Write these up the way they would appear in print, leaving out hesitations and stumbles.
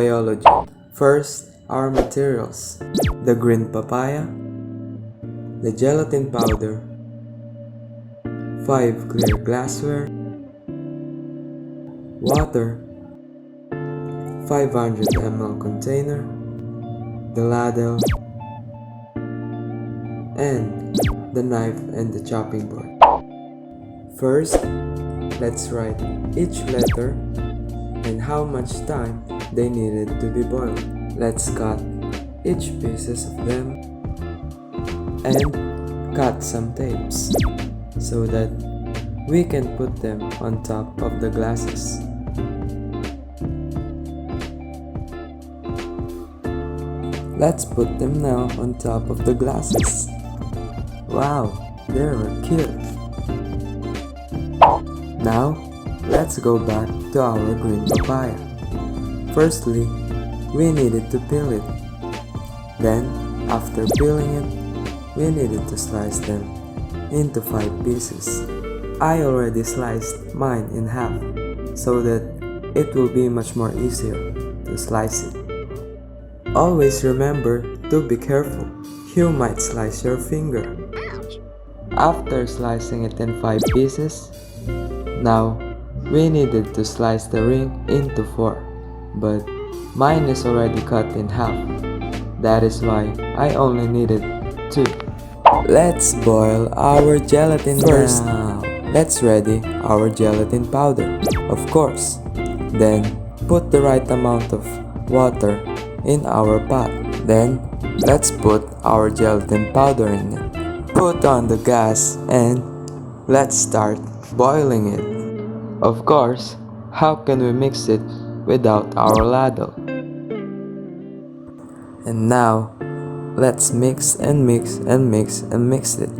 biology. First, our materials: the green papaya, the gelatin powder, 5 clear glassware, water, 500 ml container, the ladle, and the knife and the chopping board. First, let's write each letter and how much time they needed to be boiled. Let's cut each pieces of them and cut some tapes so that we can put them on top of the glasses. Let's put them now on top of the glasses. Wow, they're cute. Now, let's go back to our green papaya. Firstly, we needed to peel it. Then, after peeling it, we needed to slice them into 5 pieces. I already sliced mine in half so that it will be much more easier to slice it. Always remember to be careful. You might slice your finger. After slicing it in 5 pieces, now we needed to slice the ring into 4, but mine is already cut in half. That is why I only needed 2. Let's boil our gelatin first. Now, let's ready our gelatin powder, of course. Then, put the right amount of water in our pot. Then, let's put our gelatin powder in it. Put on the gas and let's start boiling it. Of course, how can we mix it without our ladle? And now, let's mix and mix and mix and mix it.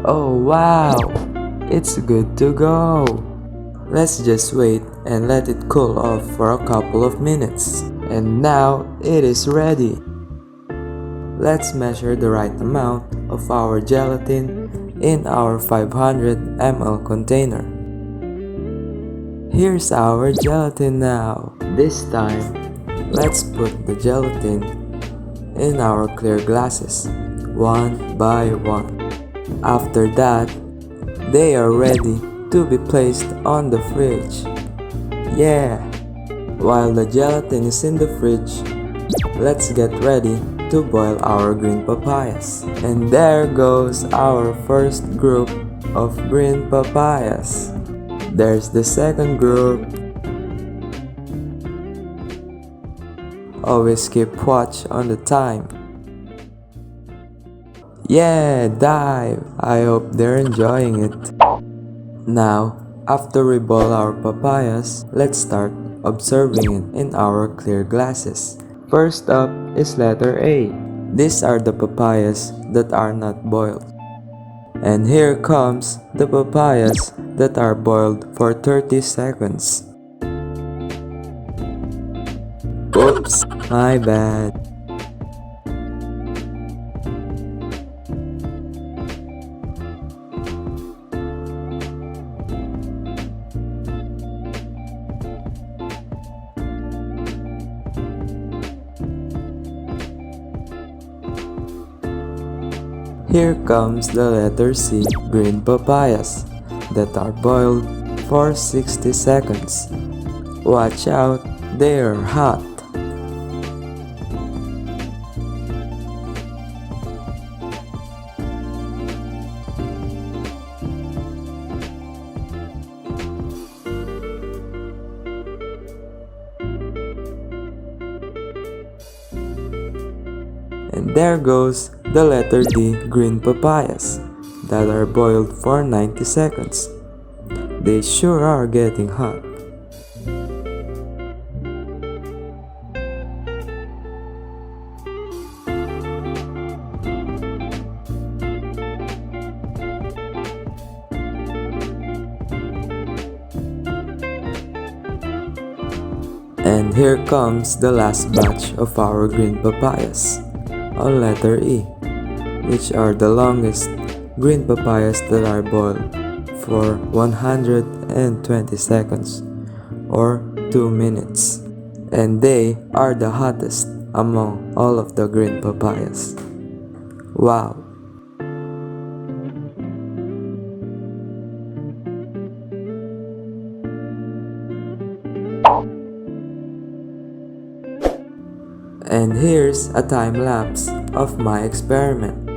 Oh wow! It's good to go! Let's just wait and let it cool off for a couple of minutes. And now it is ready! Let's measure the right amount of our gelatin in our 500 ml container. Here's our gelatin now. This time, let's put the gelatin in our clear glasses, one by one. After that, they are ready to be placed on the fridge. Yeah! While the gelatin is in the fridge, let's get ready to boil our green papayas. And there goes our first group of green papayas. There's the second group. Always keep watch on the time. Yeah, dive! I hope they're enjoying it. Now, after we boil our papayas, let's start observing it in our clear glasses. First up is letter A. These are the papayas that are not boiled. And here comes the papayas that are boiled for 30 seconds. Oops, my bad. Here comes the letter C, green papayas, that are boiled for 60 seconds. Watch out, they are hot. And there goes the letter D, green papayas, that are boiled for 90 seconds. They sure are getting hot. And here comes the last batch of our green papayas on letter E, which are the longest green papayas that are boiled for 120 seconds or 2 minutes, and they are the hottest among all of the green papayas. Wow! And here's a time lapse of my experiment.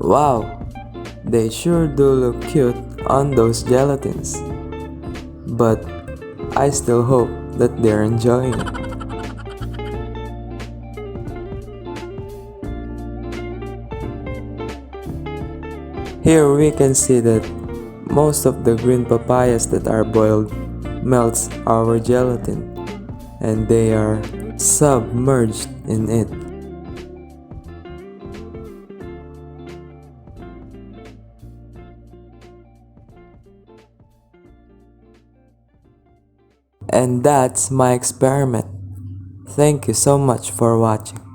Wow, they sure do look cute on those gelatins. But I still hope that they're enjoying it. Here we can see that most of the green papayas that are boiled melts our gelatin, and they are submerged in it. And that's my experiment. Thank you so much for watching.